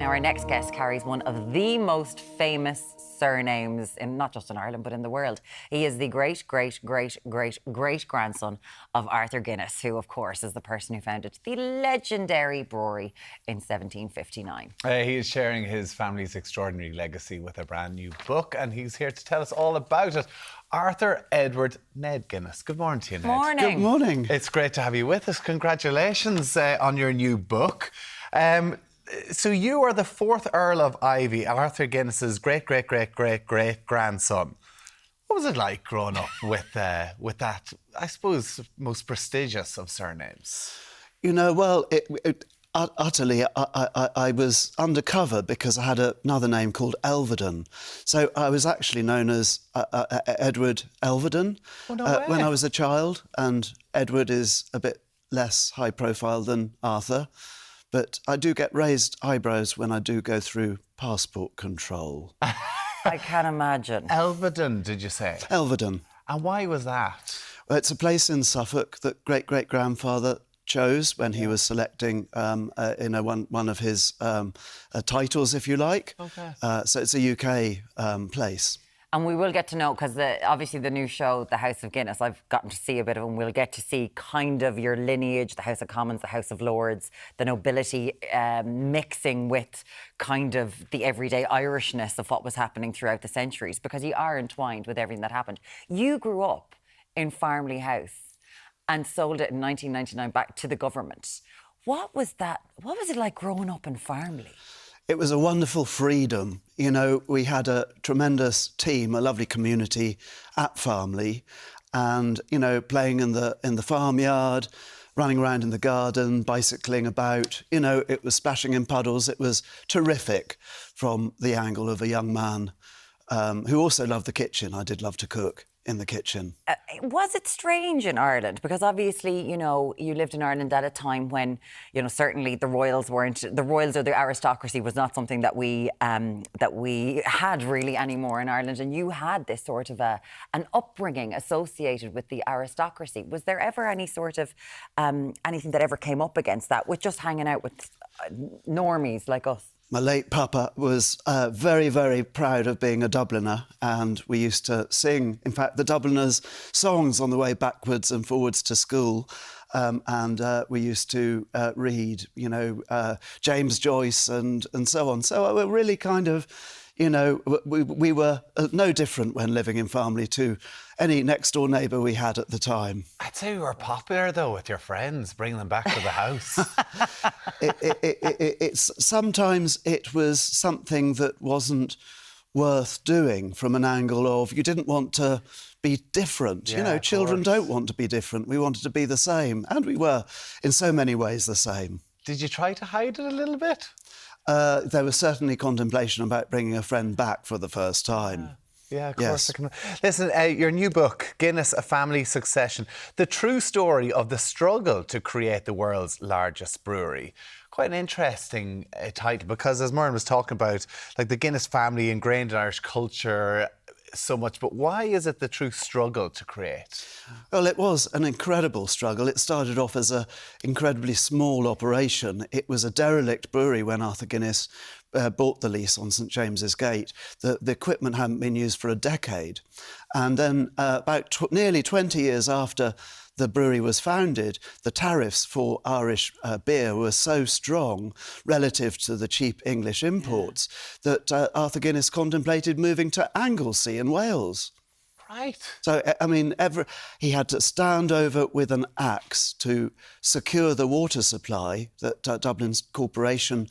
Now, our next guest carries one of the most famous surnames, not just in Ireland, but in the world. He is the great-great-great-great-great-grandson of Arthur Guinness, who, of course, is the person who founded the legendary brewery in 1759. He is sharing his family's extraordinary legacy with a brand new book, and he's here to tell us all about it. Arthur Edward Ned Guinness. Good morning to you, Ned. Morning. Good morning. It's great to have you with us. Congratulations on your new book. So you are the fourth Earl of Ivy, Arthur Guinness's great-great-great-great-great-grandson. What was it like growing up with that, I suppose, most prestigious of surnames? You know, well, utterly, I was undercover because I had another name called Elvedon. So I was actually known as Edward Elvedon when I was a child, and Edward is a bit less high profile than Arthur. But I do get raised eyebrows when I do go through passport control. I can imagine. Elvedon, did you say? Elvedon. And why was that? Well, it's a place in Suffolk that great-great-grandfather chose when he was selecting one of his titles, if you like. Okay. So it's a UK place. And we will get to know, because obviously the new show, The House of Guinness, I've gotten to see a bit of it, and we'll get to see kind of your lineage, the House of Commons, the House of Lords, the nobility mixing with kind of the everyday Irishness of what was happening throughout the centuries, because you are entwined with everything that happened. You grew up in Farmley House and sold it in 1999 back to the government. What was it like growing up in Farmley? It was a wonderful freedom. You know, we had a tremendous team, a lovely community at Farmley, and, you know, playing in the farmyard, running around in the garden, bicycling about. You know, it was splashing in puddles. It was terrific from the angle of a young man who also loved the kitchen. I did love to cook in the kitchen. Was it strange in Ireland? Because obviously, you know, you lived in Ireland at a time when, you know, certainly the royals or the aristocracy was not something that we had really anymore in Ireland, and you had this sort of an upbringing associated with the aristocracy. Was there ever any sort of anything that ever came up against that, with just hanging out with normies like us? My late papa was very, very proud of being a Dubliner, and we used to sing, in fact, the Dubliners' songs on the way backwards and forwards to school. And we used to read, you know, James Joyce and so on. So we're really kind of, you know, we were no different when living in Farmley to any next-door neighbour we had at the time. I'd say you were popular, though, with your friends, bringing them back to the house. Sometimes it was something that wasn't worth doing from an angle of you didn't want to be different. Yeah, you know, children don't want to be different. We wanted to be the same. And we were, in so many ways, the same. Did you try to hide it a little bit? There was certainly contemplation about bringing a friend back for the first time. Yeah, of Yes. course. Listen, your new book, Guinness, A Family Succession, the true story of the struggle to create the world's largest brewery. Quite an interesting title, because as Murren was talking about, like the Guinness family ingrained in Irish culture so much, but why is it the true struggle to create? Well, it was an incredible struggle. It started off as an incredibly small operation. It was a derelict brewery when Arthur Guinness bought the lease on St James's Gate. The equipment hadn't been used for a decade. And then about nearly 20 years after the brewery was founded, the tariffs for Irish beer were so strong relative to the cheap English imports that Arthur Guinness contemplated moving to Anglesey in Wales. Right. So, I mean, he had to stand over with an axe to secure the water supply that Dublin's corporation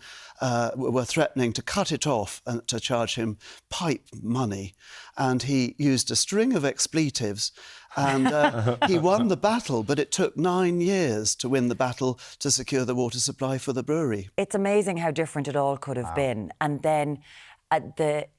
were threatening to cut it off and to charge him pipe money. And he used a string of expletives, and he won the battle, but it took 9 years to win the battle to secure the water supply for the brewery. It's amazing how different it all could have been. And then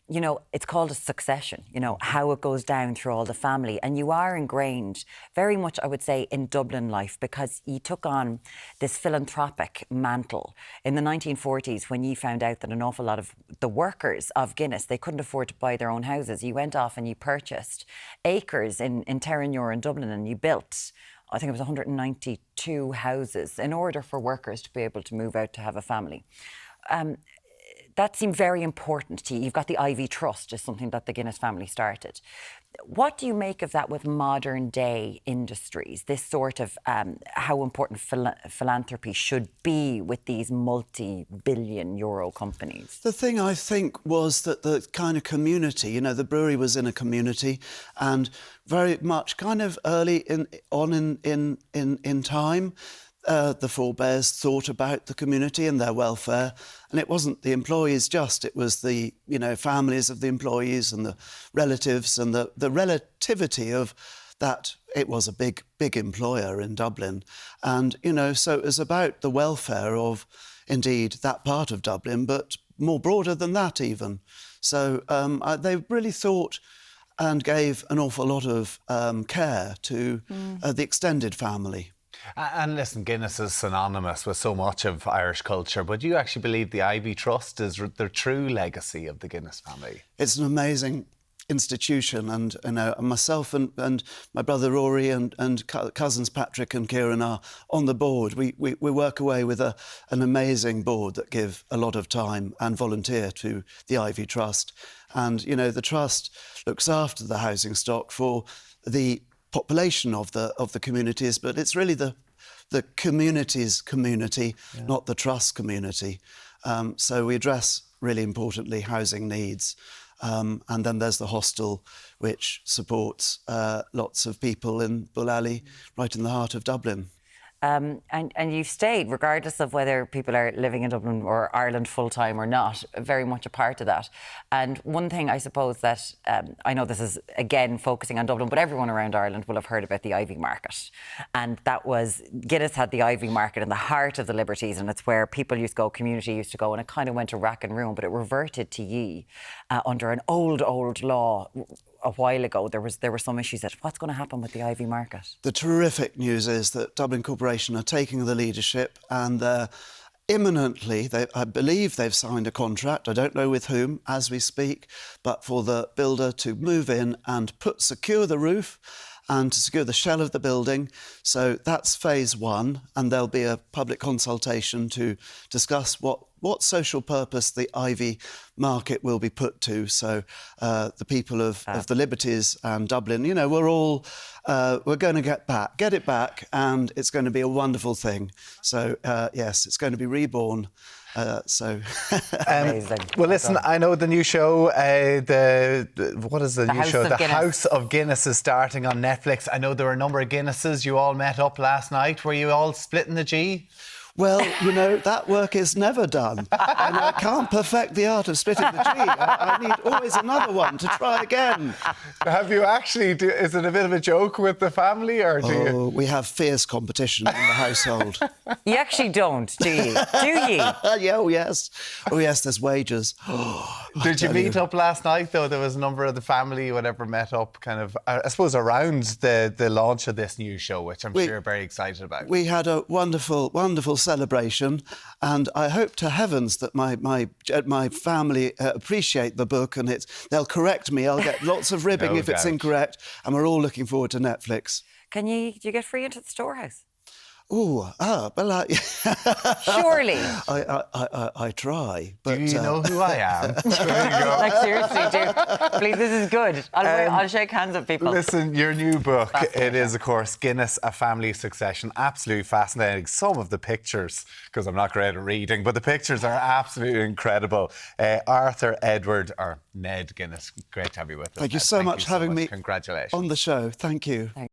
you know, it's called a succession, you know, how it goes down through all the family. And you are ingrained very much, I would say, in Dublin life, because you took on this philanthropic mantle in the 1940s when you found out that an awful lot of the workers of Guinness, they couldn't afford to buy their own houses. You went off and you purchased acres in Terranure in Dublin, and you built, I think it was 192 houses in order for workers to be able to move out to have a family. that seemed very important to you. You've got the Ivy Trust, is something that the Guinness family started. What do you make of that with modern day industries? This sort of how important philanthropy should be with these multi-billion euro companies? The thing I think was that the kind of community, you know, the brewery was in a community, and very much kind of early in time, the forebears thought about the community and their welfare, and it wasn't the employees just, it was the, you know, families of the employees and the relatives, and the relativity of that. It was a big employer in Dublin, and, you know, so it was about the welfare of, indeed, that part of Dublin, but more broader than that even. So they really thought and gave an awful lot of care to the extended family. And listen, Guinness is synonymous with so much of Irish culture, but do you actually believe the Ivy Trust is the true legacy of the Guinness family? It's an amazing institution, and, you know, myself and my brother Rory and cousins Patrick and Kieran are on the board. We work away with an amazing board that give a lot of time and volunteer to the Ivy Trust. And, you know, the Trust looks after the housing stock for the population of the communities, but it's really the community's community, not the Trust community. So we address, really importantly, housing needs. And then there's the hostel, which supports lots of people in Bull Alley, right in the heart of Dublin. And you've stayed, regardless of whether people are living in Dublin or Ireland full-time or not, very much a part of that. And one thing I suppose that, I know this is, again, focusing on Dublin, but everyone around Ireland will have heard about the Ivy Market. And that was, Guinness had the Ivy Market in the heart of the Liberties, and it's where people used to go, community used to go, and it kind of went to rack and ruin, but it reverted to ye under an old law. A while ago, there were some issues that what's going to happen with the Ivy Market? The terrific news is that Dublin Corporation are taking the leadership, and they're imminently, I believe they've signed a contract, I don't know with whom as we speak, but for the builder to move in and secure the roof and to secure the shell of the building. So that's phase one, and there'll be a public consultation to discuss what social purpose the Ivy Market will be put to. So the people of the Liberties and Dublin, you know, we're going to get it back, and it's going to be a wonderful thing. So yes, it's going to be reborn. Amazing. Well, listen, I know the new show, what is the new show? The House of Guinness is starting on Netflix. I know there were a number of Guinnesses. You all met up last night. Were you all splitting the G? Well, you know, that work is never done. And I can't perfect the art of splitting the G. I need always another one to try again. Have you actually, is it a bit of a joke with the family, or do you? We have fierce competition in the household. You actually don't, do you? Do you? Yeah, oh yes. Oh yes, there's wages. Did you meet up last night, though? There was a number of the family, whatever, met up kind of, I suppose, around the launch of this new show, which I'm sure you're very excited about. We had a wonderful celebration, and I hope to heavens that my family appreciate the book, and they'll correct me. I'll get lots of ribbing if it's incorrect, and we're all looking forward to Netflix. Do you get free into the storehouse? Well, surely. I try, but do you know who I am? Like, seriously, do. Please, this is good. I'll shake hands with people. Listen, your new book, it is, of course, Guinness, A Family Succession. Absolutely fascinating. Some of the pictures, because I'm not great at reading, but the pictures are absolutely incredible. Arthur, Edward, or Ned Guinness, great to have you with us. Thank you so much for having me Congratulations. on the show. Thank you.